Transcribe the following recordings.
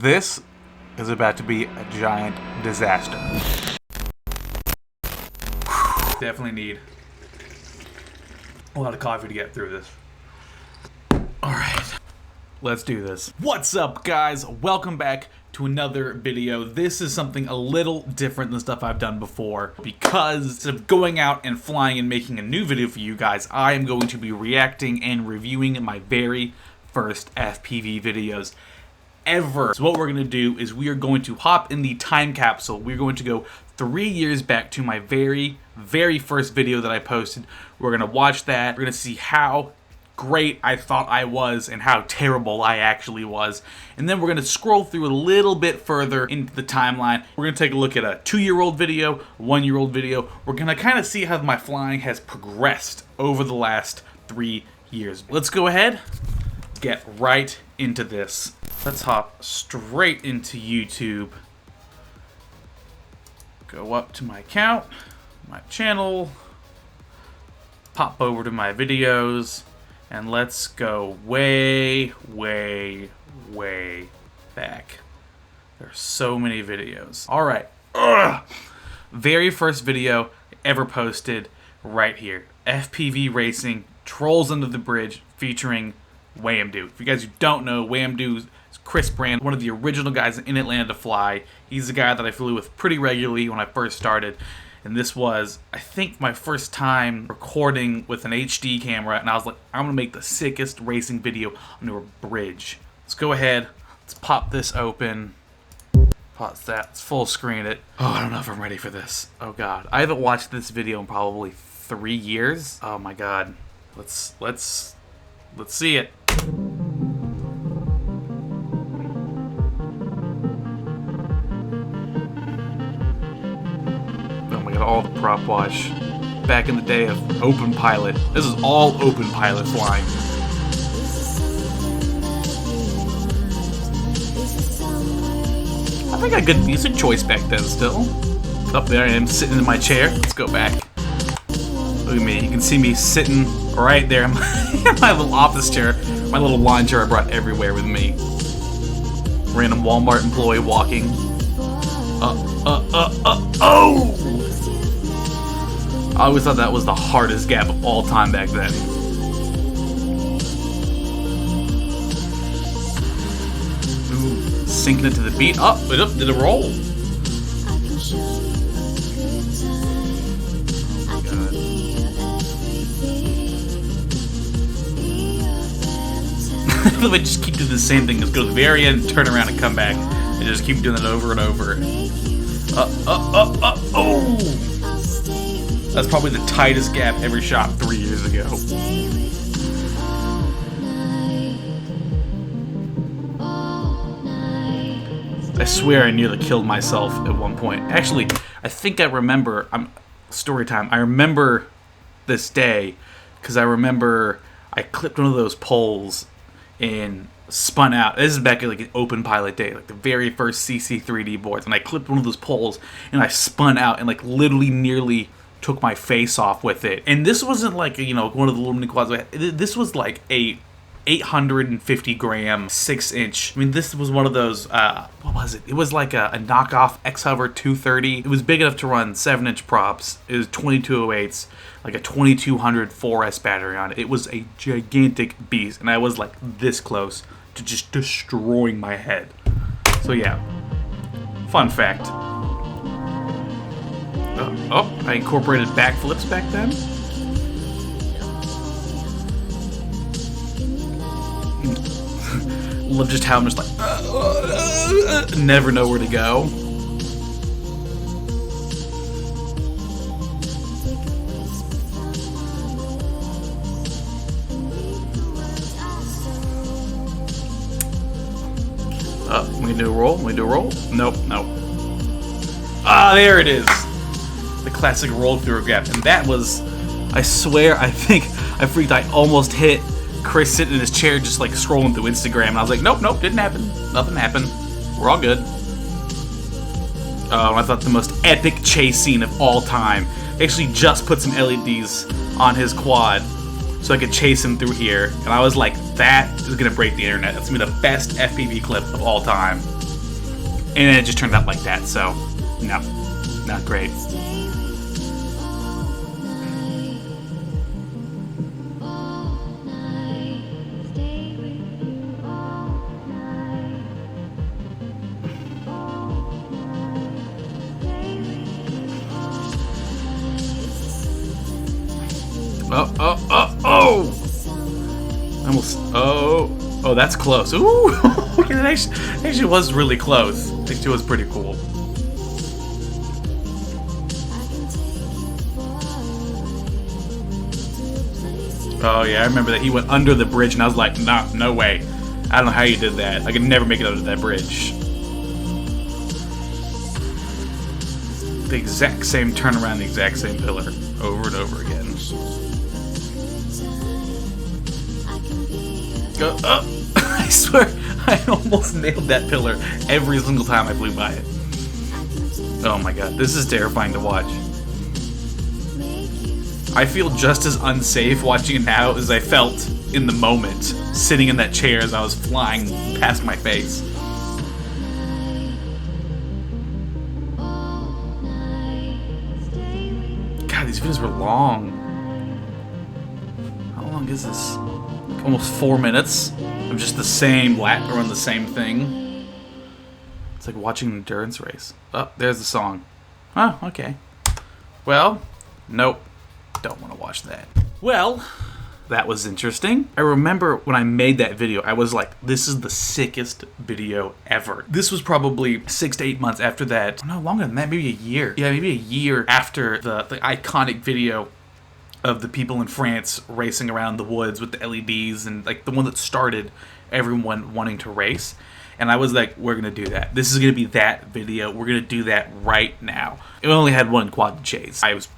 This is about to be a giant disaster. Definitely need a lot of coffee to get through this. Alright, let's do this. What's up, guys? Welcome back to another video. This is something a little different than stuff I've done before, because instead of going out and flying and making a new video for you guys, I am going to be reacting and reviewing my very first FPV videos ever. So what we're going to do is we are going to hop in the time capsule. We're going to go 3 years back to my very first video that I posted. We're going to watch that. We're going to see how great I thought I was and how terrible I actually was. And then we're going to scroll through a little bit further into the timeline. We're going to take a look at a 2-year-old video, 1-year-old video. We're going to kind of see how my flying has progressed over the last 3 years. Let's go ahead, get right into this. Let's hop straight into YouTube. Go up to my account, my channel, pop over to my videos, and let's go way back. There's so many videos. Alright. Very first video ever posted right here. FPV Racing, Trolls Under the Bridge, featuring Whamdoo. If you guys who don't know, Whamdoo is Chris Brand, one of the original guys in Atlanta to fly. He's the guy that I flew with pretty regularly when I first started. And this was, I think, my first time recording with an HD camera. And I was like, I'm going to make the sickest racing video under a bridge. Let's go ahead. Let's pop this open. Pause that. Let's full screen it. Oh, I don't know if I'm ready for this. Oh, God. I haven't watched this video in probably 3 years. Oh, my God. Let's see it. All the prop wash back in the day of open pilot. This is all open pilot flying. I think I had good music choice back then still. Up there I am sitting in my chair. Let's go back. Look at me. You can see me sitting right there in my little office chair. My little lawn chair I brought everywhere with me. Random Walmart employee walking. Oh! I always thought that was the hardest gap of all time back then. Ooh, sinking it to the beat. Oh, it did a roll. They just keep doing the same thing. Just go to the very end, turn around, and come back, and just keep doing it over and over. Oh! That's probably the tightest gap ever shot 3 years ago. I swear I nearly killed myself at one point. Actually, I think I remember. Story time. I remember this day because I remember I clipped one of those poles and spun out. This is back at like an open pilot day, like the very first CC3D boards, and I clipped one of those poles and I spun out and like literally nearly took my face off with it. And this wasn't like, you know, one of the little mini quads. This was like a 850 gram 6-inch. I mean, this was one of those, what was it? It was like a knockoff X-Hover 230. It was big enough to run 7-inch props. It was 2208s, like a 2200 4S battery on it. It was a gigantic beast, and I was like this close to just destroying my head. So yeah, fun fact. Oh, I incorporated backflips back then. Love just how I'm just like never know where to go. We do a roll. We do a roll. Nope. Ah, there it is. The classic roll through a gap, and that was, I swear, I think I freaked. I almost hit Chris sitting in his chair, just like scrolling through Instagram, and I was like, nope, didn't happen. Nothing happened. We're all good. I thought the most epic chase scene of all time. They actually just put some LEDs on his quad so I could chase him through here. And I was like, that is gonna break the internet. That's gonna be the best FPV clip of all time. And it just turned out like that, so no, not great. Oh! Almost. Oh, that's close. Ooh! It actually was really close. It actually was pretty cool. Oh yeah, I remember that he went under the bridge, and I was like, nah, no way. I don't know how you did that. I could never make it under that bridge. The exact same turnaround, the exact same pillar, over and over again. I swear, I almost nailed that pillar every single time I flew by it. Oh my god, this is terrifying to watch. I feel just as unsafe watching it now as I felt in the moment, sitting in that chair as I was flying past my face. God, these videos were long. How long is this? Almost 4 minutes of just the same lap around the same thing. It's like watching an endurance race. Oh, there's the song. Oh, okay. Well, nope. Don't want to watch that. Well, that was interesting. I remember when I made that video, I was like, this is the sickest video ever. This was probably 6 to 8 months after that. No, longer than that, maybe a year. Yeah, maybe a year after the iconic video of the people in France racing around the woods with the LEDs, and like the one that started everyone wanting to race. And I was like, we're gonna do that. This is gonna be that video. We're gonna do that right now. It only had one quad chase. I was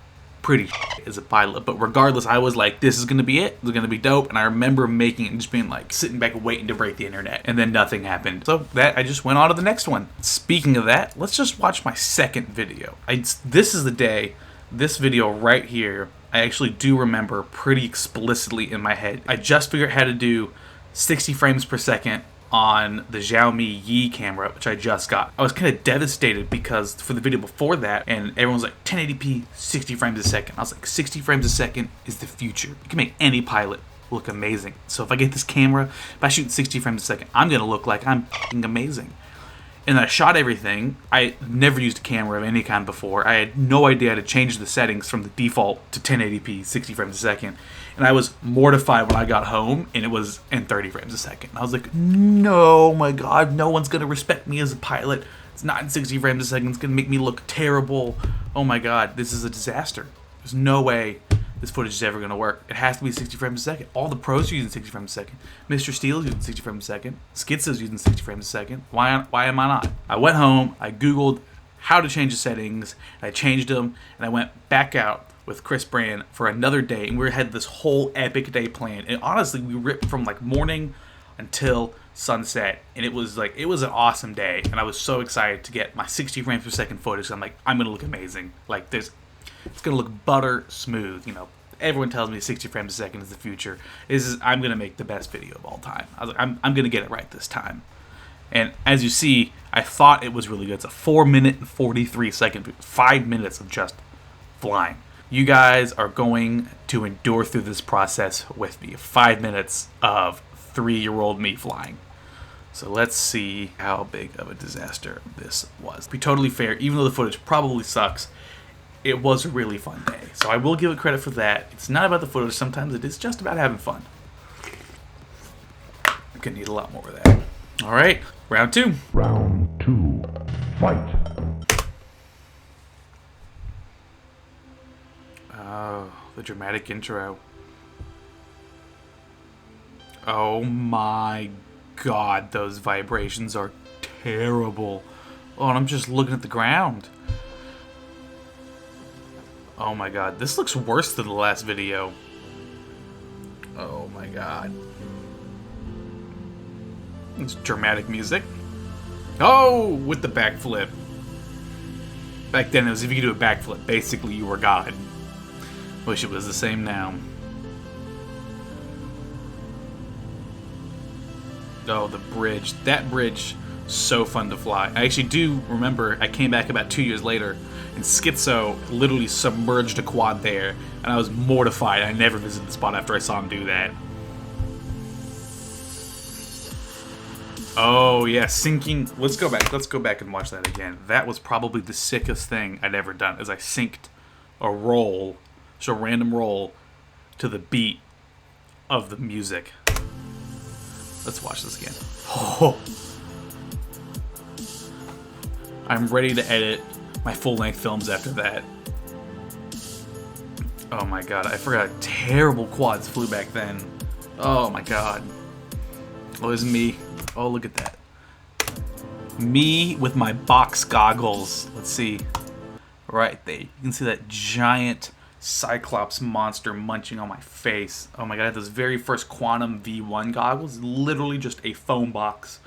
pretty as a pilot, but regardless, I was like, this is gonna be it. It's gonna be dope. And I remember making it and just being like sitting back waiting to break the internet, and then nothing happened. So that I just went on to the next one. Speaking of that, let's just watch my second video. This is the day, this video right here, I actually do remember pretty explicitly in my head. I just figured out how to do 60 frames per second on the Xiaomi Yi camera, which I just got. I was kind of devastated because for the video before that, and everyone was like 1080p, 60 frames a second. I was like, 60 frames a second is the future. You can make any pilot look amazing. So if I get this camera, if I shoot 60 frames a second, I'm gonna look like I'm f***ing amazing. And I shot everything. I never used a camera of any kind before. I had no idea how to change the settings from the default to 1080p, 60 frames a second. And I was mortified when I got home and it was in 30 frames a second. And I was like, no, my God, no one's gonna respect me as a pilot. It's not in 60 frames a second. It's gonna make me look terrible. Oh my God, this is a disaster. There's no way this footage is ever going to work. It has to be 60 frames a second. All the pros are using 60 frames a second. Mr. Steel is using 60 frames a second. Skidsa's using 60 frames a second. Why am I not? I went home, I Googled how to change the settings, and I changed them, and I went back out with Chris Brand for another day, and we had this whole epic day planned. And honestly, we ripped from like morning until sunset, and it was an awesome day, and I was so excited to get my 60 frames per second footage. I'm like, I'm going to look amazing. Like it's gonna look butter smooth, you know. Everyone tells me 60 frames a second is the future. I'm gonna make the best video of all time. I was like, I'm gonna get it right this time. And as you see, I thought it was really good. It's a 4 minute and 43 second video, 5 minutes of just flying. You guys are going to endure through this process with me. 5 minutes of 3-year-old me flying. So let's see how big of a disaster this was. To be totally fair, even though the footage probably sucks, it was a really fun day. So I will give it credit for that. It's not about the footage. Sometimes it is just about having fun. I'm gonna need a lot more of that. All right, round 2. Round 2, fight. Oh, the dramatic intro. Oh my God, those vibrations are terrible. Oh, and I'm just looking at the ground. Oh my God, this looks worse than the last video. Oh my God. It's dramatic music. Oh, with the backflip. Back then it was if you could do a backflip, basically you were God. Wish it was the same now. Oh, the bridge. That bridge So fun to fly. I actually do remember I came back about 2 years later, and Schizo literally submerged a quad there, and I was mortified. I never visited the spot after I saw him do that. Oh yeah, sinking. Let's go back and watch that again. That was probably the sickest thing I'd ever done, is I synced a roll, just a random roll, to the beat of the music. Let's watch this again. Oh. I'm ready to edit my full-length films after that. Oh my god, I forgot how terrible quads flew back then. Oh my god. Oh, it's me. Oh, look at that. Me with my box goggles. Let's see. Right there. You can see that giant Cyclops monster munching on my face. Oh my god, I had those very first Quantum V1 goggles. Literally just a foam box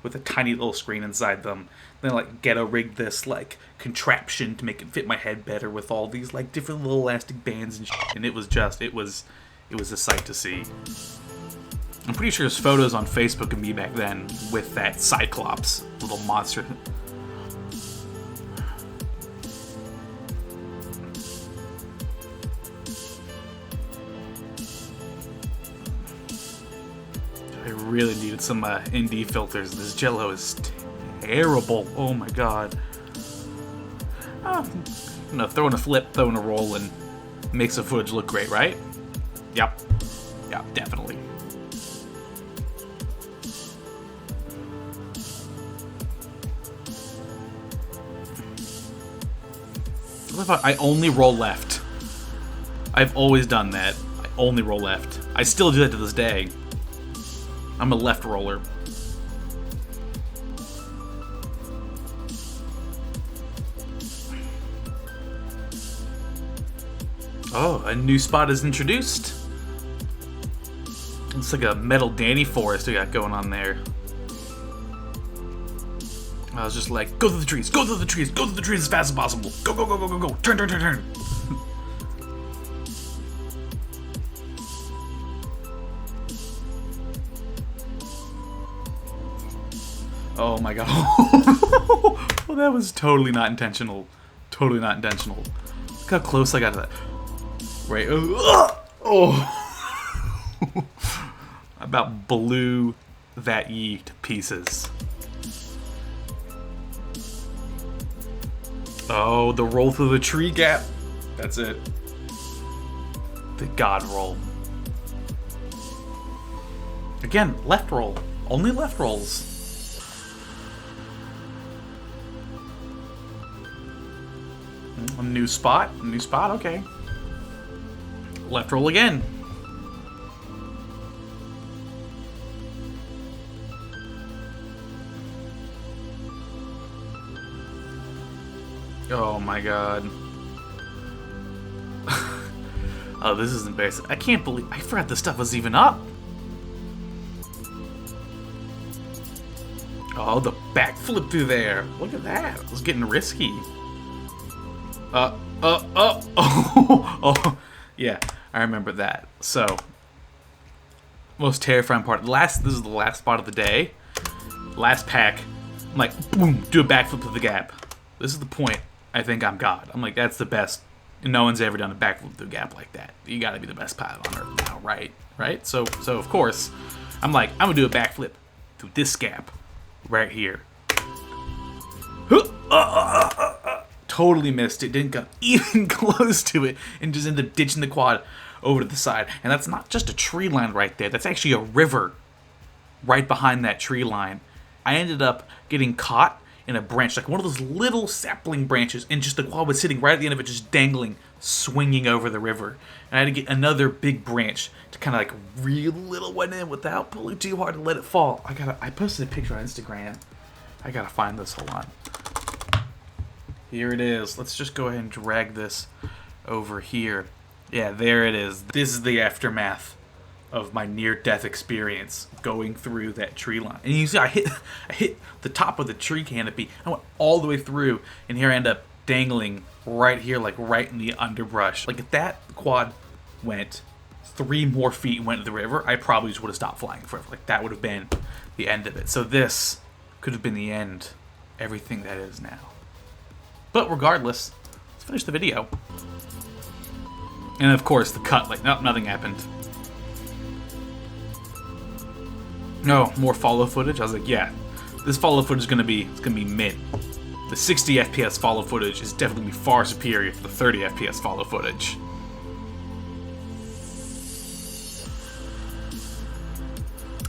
with a tiny little screen inside them. Then like ghetto rigged this like contraption to make it fit my head better with all these like different little elastic bands and shit. And it was a sight to see. I'm pretty sure there's photos on Facebook of me back then with that Cyclops little monster. I really needed some ND filters. This Jello is terrible. Oh my god. You know, throwing a flip, throwing a roll, and makes the footage look great, right? Yep. Yeah, definitely. What if I only roll left? I've always done that. I only roll left. I still do that to this day. I'm a left roller. Oh, a new spot is introduced. It's like a metal Danny forest we got going on there. I was just like, go through the trees, go through the trees, go through the trees as fast as possible. Go, go, go, go, go, go. Turn, turn, turn, turn. Oh my god. Well, that was totally not intentional. Totally not intentional. Look how close I got to that. Right. Oh. About blew that Yee to pieces. Oh, the roll through the tree gap. That's it. The god roll. Again, left roll. Only left rolls. A new spot. A new spot, okay. Left roll again. Oh my god. Oh, this is embarrassing. I can't believe I forgot this stuff was even up. Oh, the backflip through there. Look at that. It was getting risky. Oh, yeah, I remember that. So, most terrifying part. This is the last spot of the day. Last pack. I'm like, boom, do a backflip through the gap. This is the point. I think I'm God. I'm like, that's the best. No one's ever done a backflip through a gap like that. You gotta be the best pilot on Earth now, right? Right? So of course, I'm like, I'm gonna do a backflip through this gap right here. Totally missed it. Didn't come even close to it, and just ended up ditching the quad over to the side. And that's not just a tree line right there. That's actually a river right behind that tree line. I ended up getting caught in a branch, like one of those little sapling branches, and just the quad was sitting right at the end of it, just dangling, swinging over the river. And I had to get another big branch to kind of like reel the little one in without pulling too hard to let it fall. I posted a picture on Instagram. I gotta find this. Hold on. Here it is. Let's just go ahead and drag this over here. Yeah, there it is. This is the aftermath of my near-death experience going through that tree line. And you see, I hit the top of the tree canopy. I went all the way through, and here I end up dangling right here, like right in the underbrush. Like if that quad went 3 more feet and went to the river, I probably just would have stopped flying forever. Like that would have been the end of it. So this could have been the end, everything that is now. But regardless, let's finish the video. And of course, the cut, like, nope, nothing happened. No, more follow footage? I was like, yeah, this follow footage is gonna be mint. The 60 FPS follow footage is definitely far superior to the 30 FPS follow footage.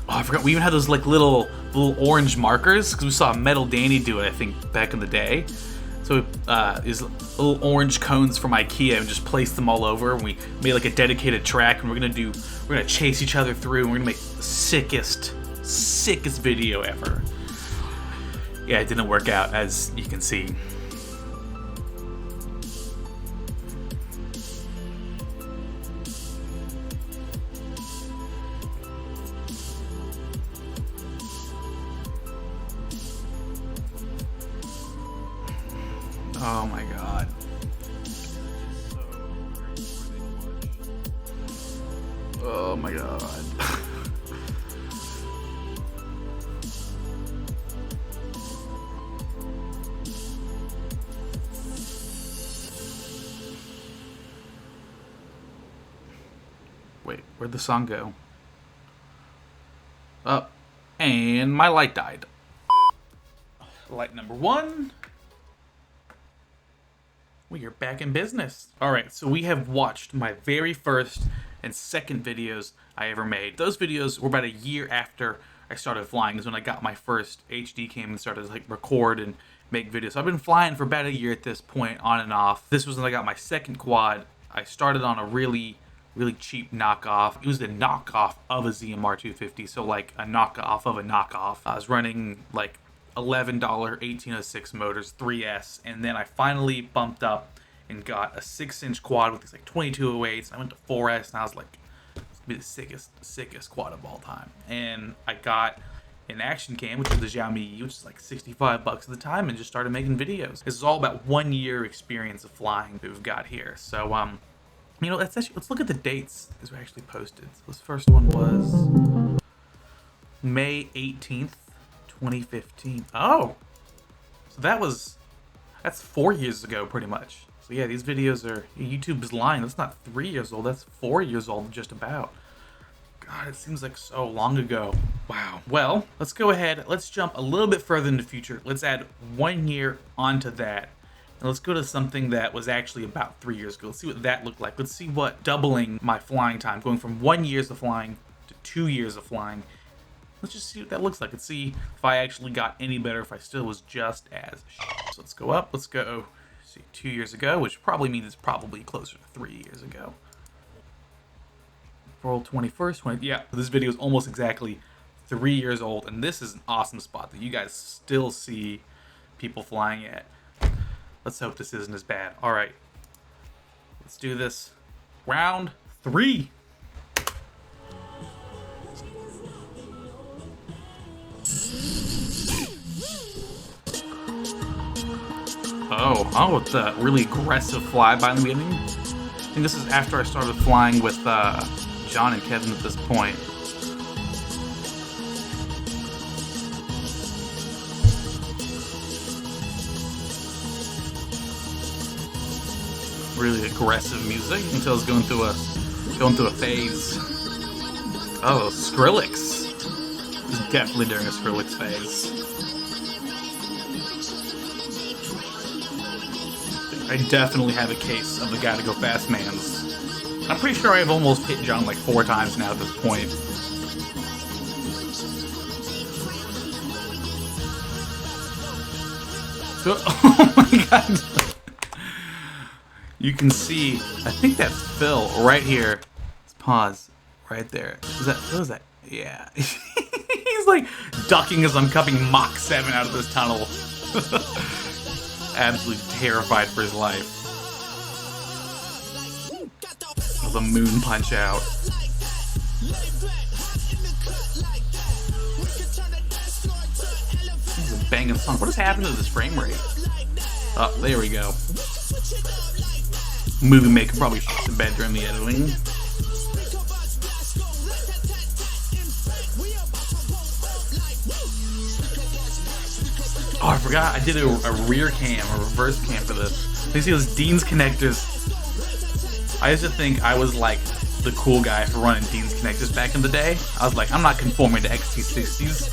Oh, I forgot, we even had those like little orange markers, because we saw Metal Danny do it, I think, back in the day. So these little orange cones from IKEA, and just placed them all over, and we made like a dedicated track, and we're gonna chase each other through, and we're gonna make the sickest video ever. Yeah, it didn't work out, as you can see. Oh my god. Oh my god. Wait, where'd the song go? Oh, and my light died. Light number 1. We are back in business. Alright, so we have watched my very first and second videos I ever made. Those videos were about a year after I started flying. Is when I got my first HD cam and started to like record and make videos. So I've been flying for about a year at this point, on and off. This was when I got my second quad. I started on a really cheap knockoff. It was the knockoff of a ZMR 250, so like a knockoff of a knockoff. I was running like $11 1806 motors, 3S, and then I finally bumped up and got a 6-inch quad with these like 2208s. I went to 4S, and I was like, this could be the sickest quad of all time. And I got an action cam, which was the Xiaomi, which is like 65 bucks at the time, and just started making videos. This is all about 1 year experience of flying that we've got here. So you know, let's look at the dates as we actually posted. So this first one was May 18th. 2015. Oh, so that's 4 years ago, pretty much. So yeah, these videos are, YouTube is lying. That's not 3 years old. That's 4 years old, just about. God, it seems like so long ago. Wow. Well, let's go ahead. Let's jump a little bit further in the future. Let's add 1 year onto that. And let's go to something that was actually about 3 years ago. Let's see what that looked like. Let's see what doubling my flying time, going from 1 year of flying to 2 years of flying. Let's just see what that looks like. Let's see if I actually got any better, if I still was just as shit. So let's go up. Let's go, see, 2 years ago, which probably means it's probably closer to 3 years ago. April 21st, yeah, this video is almost exactly 3 years old, and this is an awesome spot that you guys still see people flying at. Let's hope this isn't as bad. All right, let's do this. Round 3. Oh, with the really aggressive flyby in the beginning. I think this is after I started flying with John and Kevin at this point. Really aggressive music until it's going through a phase. Oh, Skrillex. This is definitely during a Skrillex phase. I definitely have a case of the gotta go fast mans. I'm pretty sure I've almost hit John like 4 times now at this point. Oh my god. You can see, I think that's Phil right here. Let's pause right there. What is that? Yeah. He's like ducking as I'm coming Mach 7 out of this tunnel. Absolutely terrified for his life. The moon punch out. This is a banging song. What has happened to this frame rate? Oh, there we go. Movie maker probably shit the bed during the editing. Oh, I forgot. I did a rear cam, a reverse cam for this. You see those Dean's connectors? I used to think I was like the cool guy for running Dean's connectors back in the day. I was like, I'm not conforming to XT60s.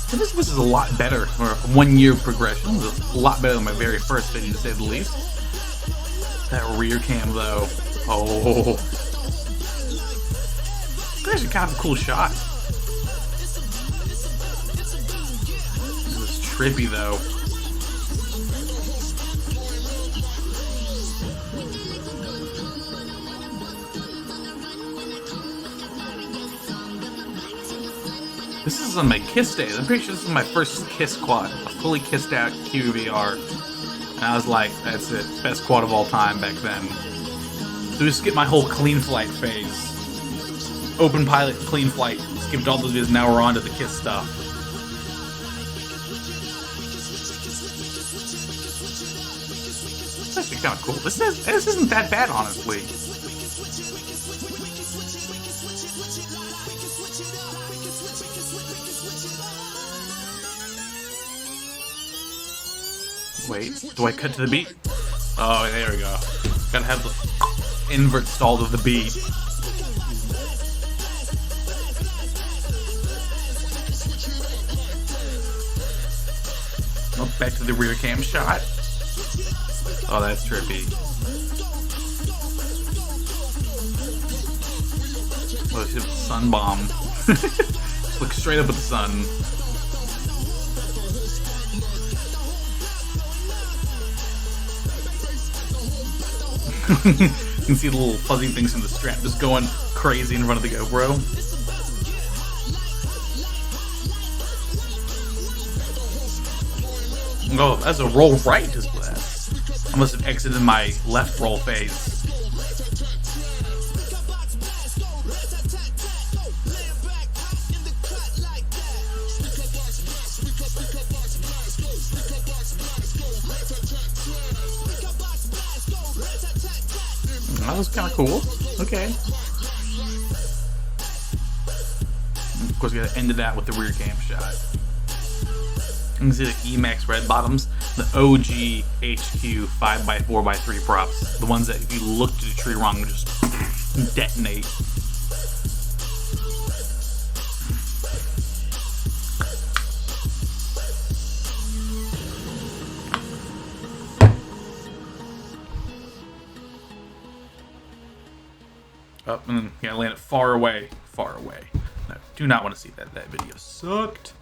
So this is a lot better for a 1 year progression. It was a lot better than my very first video, to say the least. That rear cam though. Oh. It's actually kind of a cool shot. This is trippy though. This is on my Kiss days. I'm pretty sure this is my first Kiss quad. A fully kissed out QVR. And I was like, that's it. Best quad of all time back then. So we skipped my whole clean flight phase. Open pilot, clean flight. Skipped all those videos, now we're on to the Kiss stuff. It's actually kind of cool. This isn't that bad, honestly. Wait, do I cut to the beat? Oh, there we go. Gotta have the invert stalled of the beat. Oh, back to the rear cam shot. Oh, that's trippy. Oh, shit, sun bomb. Look straight up at the sun. You can see the little fuzzy things from the strap just going crazy in front of the GoPro. Oh, that's a roll right as that. I must have exited my left roll phase. That was kind of cool. Okay. And of course, we gotta end that with the rear cam shot. You can see the Emax red bottoms, the OG HQ 5x4x3 props. The ones that if you looked at a tree wrong would just detonate. Up and then you gotta land it far away. Far away. No, do not want to see that. That video sucked.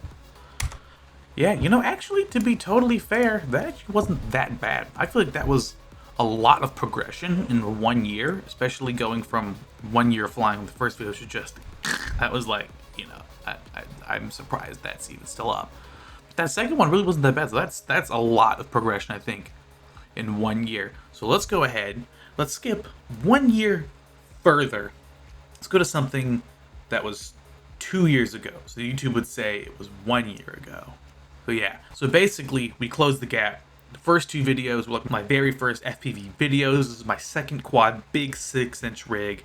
Yeah, you know, actually, to be totally fair, that actually wasn't that bad. I feel like that was a lot of progression in 1 year, especially going from 1 year flying the first video to just, that was like, you know, I'm surprised that's even still up. But that second one really wasn't that bad, so that's a lot of progression, I think, in 1 year. So let's go ahead, let's skip 1 year further. Let's go to something that was 2 years ago. So YouTube would say it was 1 year ago. So yeah, so basically we closed the gap. The first two videos were like my very first FPV videos. This is my second quad, big 6-inch rig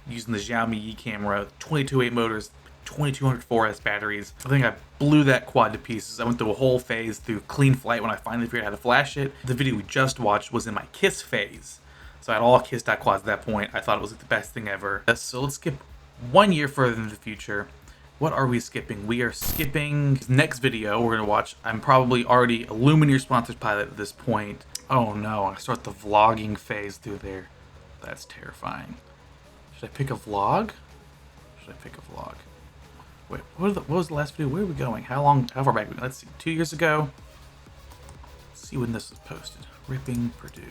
using the Xiaomi Yi camera, 22.8 motors, 2200 4S batteries. I think I blew that quad to pieces. I went through a whole phase through clean flight when I finally figured out how to flash it. The video we just watched was in my Kiss phase. So I had all Kiss quads at that point. I thought it was like the best thing ever. So let's skip 1 year further in the future. What are we skipping? We are skipping next video we're gonna watch. I'm probably already a Lumineer sponsored pilot at this point. Oh no, I start the vlogging phase through there. That's terrifying. Should I pick a vlog? Should I pick a vlog? Wait, what was the last video? Where are we going? How far back? Let's see, 2 years ago. Let's see when this was posted. Ripping Purdue.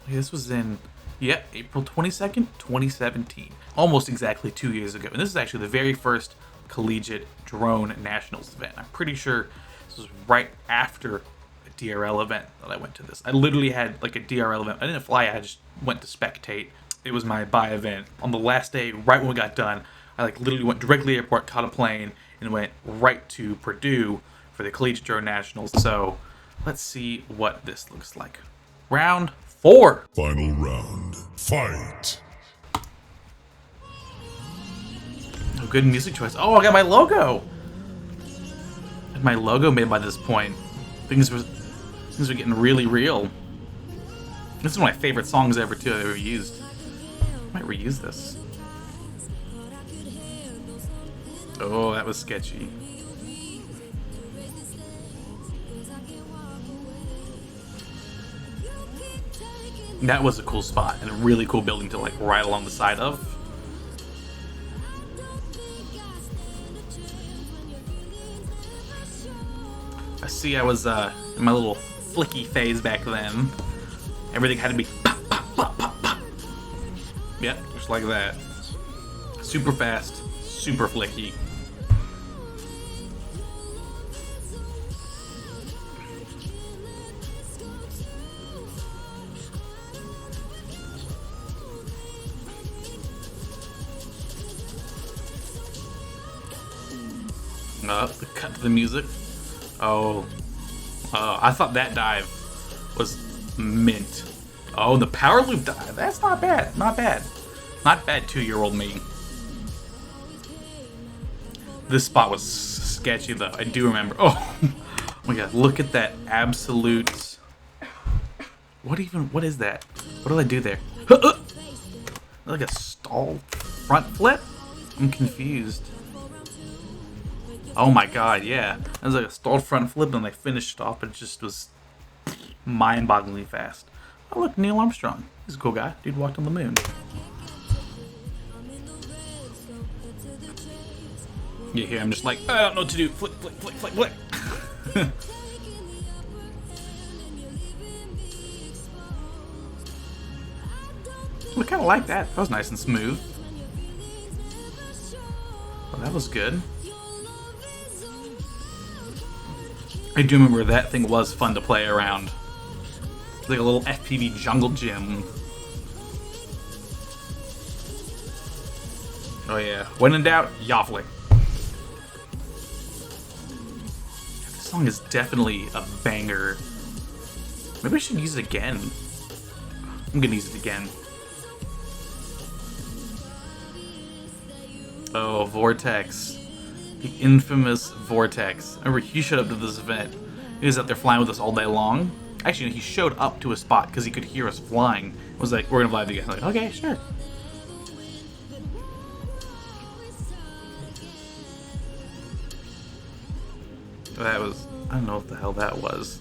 Okay, this was in, yeah, April 22nd, 2017. Almost exactly 2 years ago. And this is actually the very first collegiate drone nationals event. I'm pretty sure this was right after a DRL event that I went to this. I literally had like a DRL event. I didn't fly, I just went to spectate. It was my buy event. On the last day, right when we got done, I like literally went directly to the airport, caught a plane, and went right to Purdue for the collegiate drone nationals. So let's see what this looks like. Round 4. Final round. Fight. good music choice. Oh, I got my logo. I had my logo made by this point. Things were getting really real. This is one of my favorite songs ever too. I've ever used. I might reuse this. Oh, that was sketchy. That was a cool spot and a really cool building to like ride along the side of. I see I was in my little flicky phase back then. Everything had to be pop, pop, pop, pop, pop. Yep, just like that. Super fast, super flicky. Cut to the music. Oh, I thought that dive was mint. Oh, the power loop dive. That's not bad. Not bad. Not bad, 2-year-old me. This spot was sketchy though. I do remember. Oh my god, look at that absolute. What is that? What did I do there? Like a stall front flip? I'm confused. Oh my god, yeah. It was like a stalled front flip and they finished it off, but it just was mind-bogglingly fast. Oh look, Neil Armstrong. He's a cool guy. Dude walked on the moon. You hear him just like, I don't know what to do. Flick, flick, flick, flick, flick. I kind of like that. That was nice and smooth. Oh, that was good. I do remember that thing was fun to play around. It's like a little FPV jungle gym. Oh yeah. When in doubt, Yoffling. This song is definitely a banger. Maybe I should use it again. I'm gonna use it again. Oh, Vortex. The infamous Vortex. Remember, he showed up to this event. He was out there flying with us all day long. Actually, he showed up to a spot because he could hear us flying. It was like, we're gonna fly together. I'm like, okay, sure. That was, I don't know what the hell that was.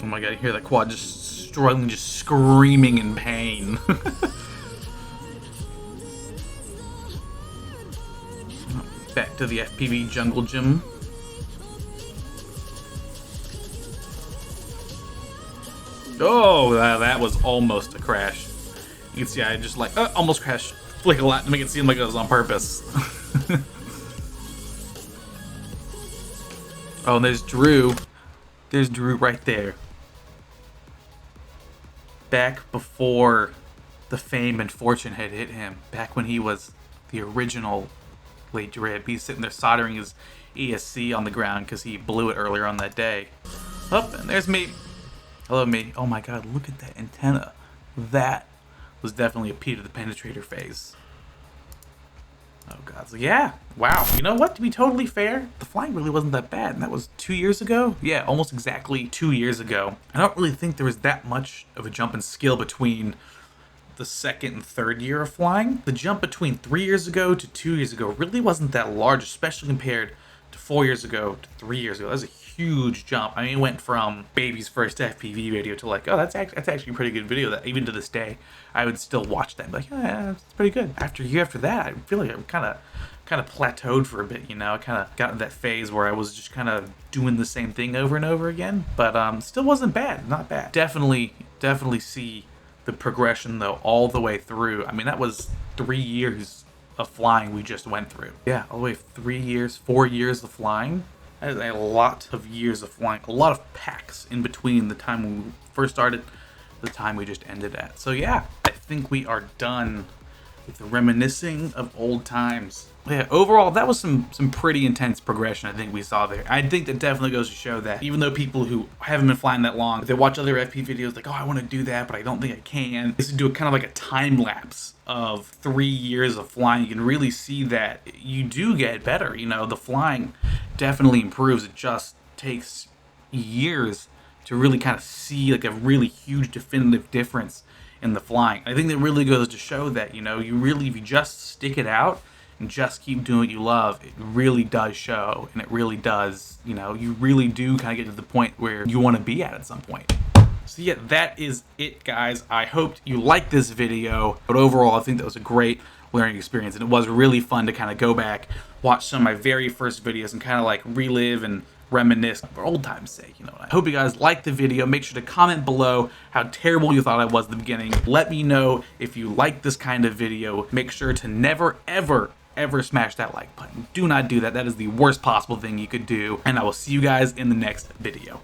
Oh my god, you hear that quad just struggling, just screaming in pain. Back to the FPV jungle gym. Oh, that was almost a crash. You can see I just like, almost crashed. Flick a lot to make it seem like it was on purpose. Oh, and there's Drew. There's Drew right there. Back before the fame and fortune had hit him. Back when he was the original Late Drib. He's sitting there soldering his ESC on the ground because he blew it earlier on that day. Oh, and there's me. Hello, me. Oh my god, look at that antenna. That was definitely a Peter the Penetrator phase. Oh god, so yeah, wow. You know what, to be totally fair, the flying really wasn't that bad, and that was 2 years ago? Yeah, almost exactly 2 years ago. I don't really think there was that much of a jump in skill between the second and third year of flying. The jump between 3 years ago to 2 years ago really wasn't that large, especially compared to 4 years ago to 3 years ago. That was a huge jump. I mean, it went from baby's first FPV video to like, oh, that's actually a pretty good video. That even to this day, I would still watch that and be like, yeah, that's pretty good. After that, I feel like I kind of plateaued for a bit. You know, I kind of got in that phase where I was just kind of doing the same thing over and over again. But still wasn't bad. Not bad. Definitely see the progression though all the way through. I mean, that was 3 years of flying we just went through. Yeah, all the way 3 years, 4 years of flying. That is a lot of years of flying. A lot of packs in between the time we first started, the time we just ended at. So yeah, I think we are done The reminiscing of old times. Yeah, overall, that was some pretty intense progression I think we saw there. I think that definitely goes to show that even though people who haven't been flying that long, if they watch other FP videos like, oh, I want to do that, but I don't think I can. This is do a kind of like a time lapse of 3 years of flying. You can really see that you do get better. You know, the flying definitely improves. It just takes years to really kind of see like a really huge definitive difference in the flying. I think that really goes to show that, you know, you really, if you just stick it out and just keep doing what you love, it really does show, and it really does, you know, you really do kind of get to the point where you want to be at some point. So yeah, that is it, guys. I hope you liked this video, but overall, I think that was a great learning experience, and it was really fun to kind of go back, watch some of my very first videos, and kind of like relive and reminisce for old time's sake. You know, I hope you guys liked the video. Make sure to comment below how terrible you thought I was at the beginning. Let me know if you like this kind of video. Make sure to never, ever smash that like button. Do not do that. That is the worst possible thing you could do. And I will see you guys in the next video.